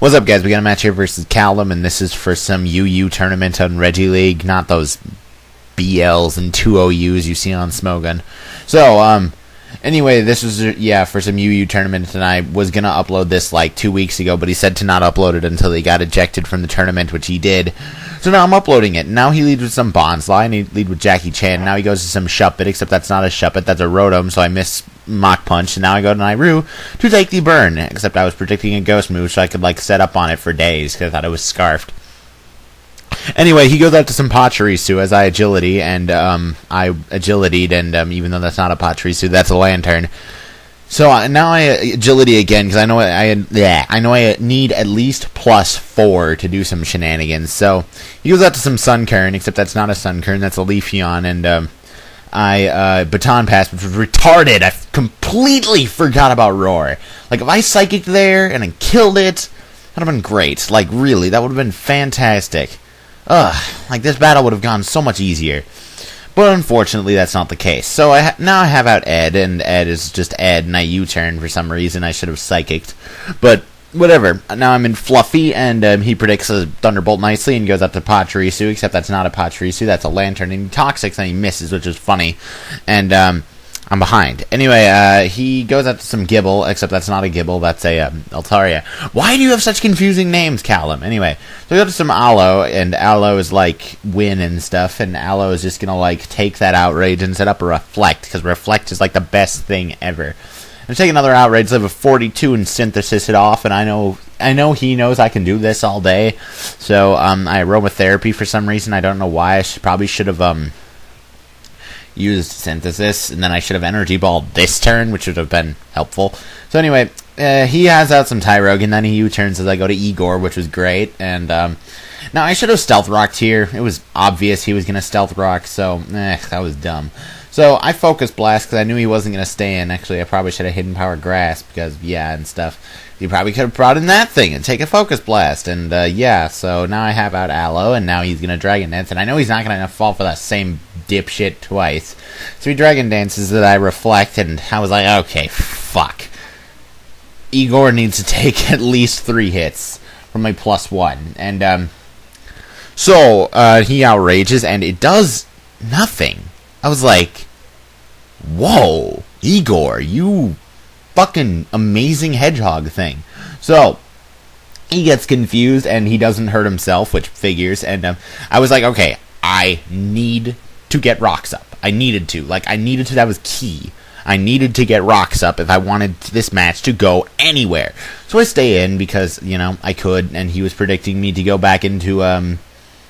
What's up, guys? We got a match here versus Calum, and this is for some UU tournament on Regileague, not those BLs and 2OUs you see on Smogun. So, anyway, this was, for some UU tournament, and I was going to upload this like 2 weeks ago, but he said to not upload it until he got ejected from the tournament, which he did. So now I'm uploading it. Now he leads with some Bonsly, and he leads with Jackie Chan. Now he goes to some Shuppet, except that's not a Shuppet, that's a Rotom, so I miss Mach Punch, and now I go to Nairu to take the burn, except I was predicting a Ghost move, so I could like set up on it for days, because I thought it was Scarfed. Anyway, he goes out to some Pachirisu as I agility, and I agility'd, and even though that's not a Pachirisu, that's a Lantern. So now I agility again, because I know I need at least +4 to do some shenanigans. So he goes out to some Sunkern, except that's not a Sunkern, that's a Leafeon, and I Baton Pass, which was retarded. I completely forgot about Roar. Like, if I Psychic there and then killed it, that would have been great. Like, really, that would have been fantastic. Like, this battle would have gone so much easier. But unfortunately, that's not the case. So now I have out Ed, and Ed is just Ed, and I U-turn for some reason. I should have Psychicked. But whatever. Now I'm in Fluffy, and he predicts a Thunderbolt nicely, and goes up to Pachirisu, except that's not a Pachirisu, that's a Lantern, and he Toxics, and he misses, which is funny. And I'm behind. Anyway, he goes out to some Gibble, except that's not a Gibble, that's a Altaria. Why do you have such confusing names, Calum? Anyway, so we go to some Aloe, and Aloe is like Win and stuff, and Aloe is just gonna like take that Outrage and set up a Reflect, because Reflect is like the best thing ever. I'm taking another Outrage, so I have a 42 and Synthesis it off, and I know he knows I can do this all day. So I Aromatherapy for some reason. I don't know why. I probably should have used Synthesis, and then I should have Energy Balled this turn, which would have been helpful. So anyway, he has out some Tyrogue, and then he U-turns as I go to Igor, which was great. And now I should have Stealth Rocked here. It was obvious he was going to Stealth Rock, so that was dumb. So I Focus Blast because I knew he wasn't going to stay in. Actually, I probably should have Hidden Power Grasp because, and stuff. You probably could have brought in that thing and take a Focus Blast. And, so now I have out Aloe, and now he's going to Dragon Dance. And I know he's not going to fall for that same dipshit twice. So he Dragon Dances that I Reflect, and I was like, okay, fuck. Igor needs to take at least 3 hits from my +1. And, he Outrages, and it does nothing. I was like, whoa, Igor, you fucking amazing hedgehog thing. So he gets confused, and he doesn't hurt himself, which figures, and I was like, okay, I need to get rocks up. I needed to. That was key. I needed to get rocks up if I wanted this match to go anywhere. So I stay in because, I could, and he was predicting me to go back into,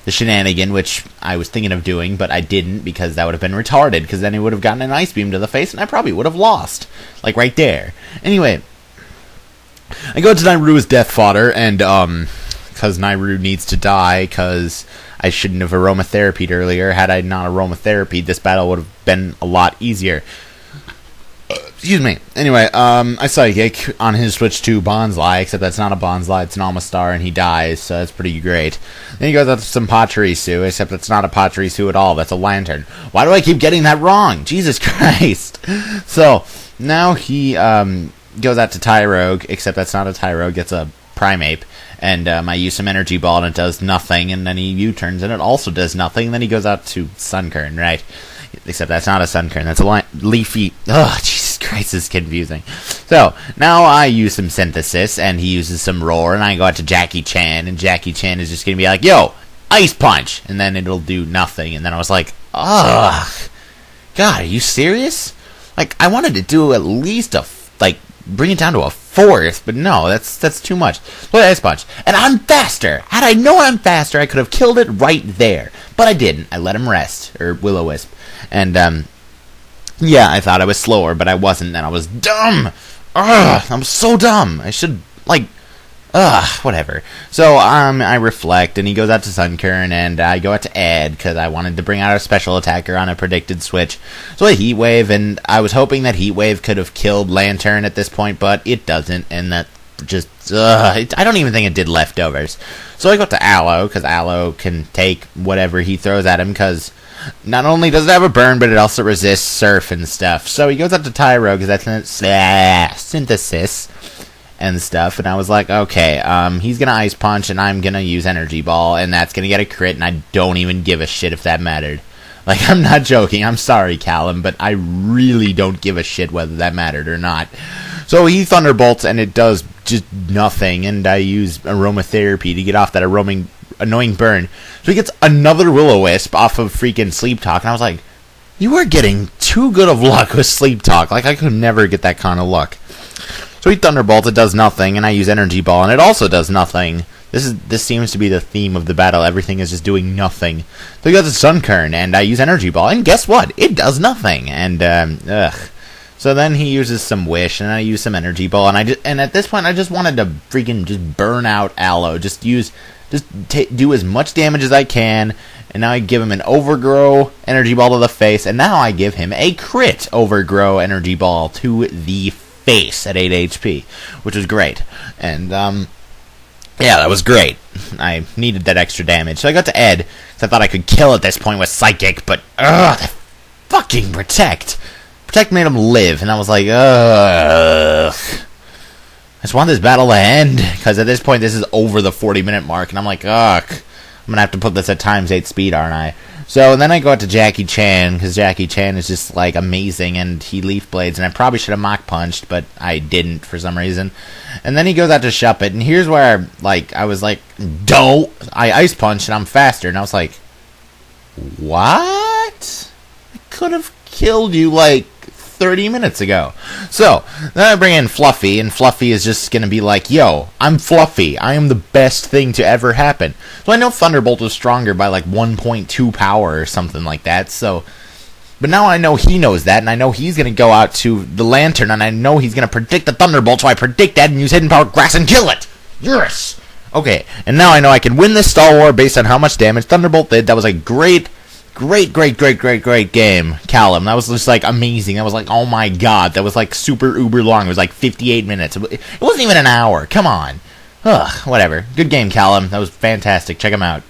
the shenanigan, which I was thinking of doing, but I didn't because that would have been retarded, because then he would have gotten an Ice Beam to the face, and I probably would have lost. Like, right there. Anyway, I go to Nairu's Death Fodder, and, because Nairu needs to die, because I shouldn't have Aromatherapied earlier. Had I not Aromatherapied, this battle would have been a lot easier. Excuse me. Anyway, I Psychic on his switch to Bonsly, except that's not a Bonsly, it's an Almastar, and he dies, so that's pretty great. Then he goes out to some Pachirisu, except that's not a Pachirisu at all, that's a Lantern. Why do I keep getting that wrong? Jesus Christ! So, now he goes out to Tyrogue, except that's not a Tyrogue, it's a Primeape. And I use some Energy Ball, and it does nothing, and then he U-turns, and it also does nothing, and then he goes out to Sunkern, right? Except that's not a Sunkern, that's a Leafy. Ugh, Jesus Christ, this is confusing. So, now I use some Synthesis, and he uses some Roar, and I go out to Jackie Chan, and Jackie Chan is just going to be like, yo, Ice Punch! And then it'll do nothing, and then I was like, ugh, God, are you serious? Like, I wanted to do at least bring it down to a 4th, but no, that's too much. So Ice Punch. And I'm faster! Had I known I'm faster, I could have killed it right there. But I didn't. I let him rest. Or Will-O-Wisp. And, I thought I was slower, but I wasn't, and I was dumb! Ugh, I'm so dumb! I should, whatever. So, I Reflect, and he goes out to Sunkern, and I go out to Ed, because I wanted to bring out a special attacker on a predicted switch. So I Heat Wave, and I was hoping that Heat Wave could have killed Lantern at this point, but it doesn't, and that just, I don't even think it did leftovers. So I go to Aloe, because Aloe can take whatever he throws at him, because not only does it have a burn, but it also resists Surf and stuff. So he goes up to Tyrogue, because that's Synthesis. and stuff, and I was like, okay, he's gonna Ice Punch, and I'm gonna use Energy Ball, and that's gonna get a crit, and I don't even give a shit if that mattered. Like, I'm not joking, I'm sorry, Calum, but I really don't give a shit whether that mattered or not. So he Thunderbolts, and it does just nothing, and I use Aromatherapy to get off that annoying burn. So he gets another Will-O-Wisp off of freaking Sleep Talk, and I was like, you are getting too good of luck with Sleep Talk. Like, I could never get that kind of luck. So he Thunderbolts, it does nothing, and I use Energy Ball, and it also does nothing. This seems to be the theme of the battle. Everything is just doing nothing. So he got the Sunkern, and I use Energy Ball, and guess what? It does nothing. And so then he uses some Wish, and I use some Energy Ball, and at this point I just wanted to freaking just burn out Aloe. Do as much damage as I can, and now I give him an Overgrow Energy Ball to the face, and now I give him a crit Overgrow Energy Ball to the face at 8 HP, which was great. And yeah, that was great. I needed that extra damage. So I got to Ed, because I thought I could kill at this point with Psychic, but that fucking Protect. Protect made him live, and I was like, ugh. I just want this battle to end, because at this point this is over the 40-minute mark, and I'm like, ugh. I'm going to have to put this at ×8 speed, aren't I? So then I go out to Jackie Chan, because Jackie Chan is just, like, amazing, and he Leaf Blades, and I probably should have Mach Punched, but I didn't for some reason. And then he goes out to Shuppet, and here's where, I was like, don't! I Ice Punch, and I'm faster, and I was like, what? I could have killed you, 30 minutes ago. So, then I bring in Fluffy, and Fluffy is just gonna be like, yo, I'm Fluffy. I am the best thing to ever happen. So I know Thunderbolt was stronger by 1.2 power or something like that, so... But now I know he knows that, and I know he's gonna go out to the Lantern, and I know he's gonna predict the Thunderbolt, so I predict that and use Hidden Power Grass and kill it! Yes! Okay, and now I know I can win this Star War based on how much damage Thunderbolt did. That was a great game, Calum. That was just amazing. That was oh my god, that was super uber long. It was 58 minutes. It wasn't even an hour. Come on. Ugh, whatever. Good game, Calum. That was fantastic. Check him out.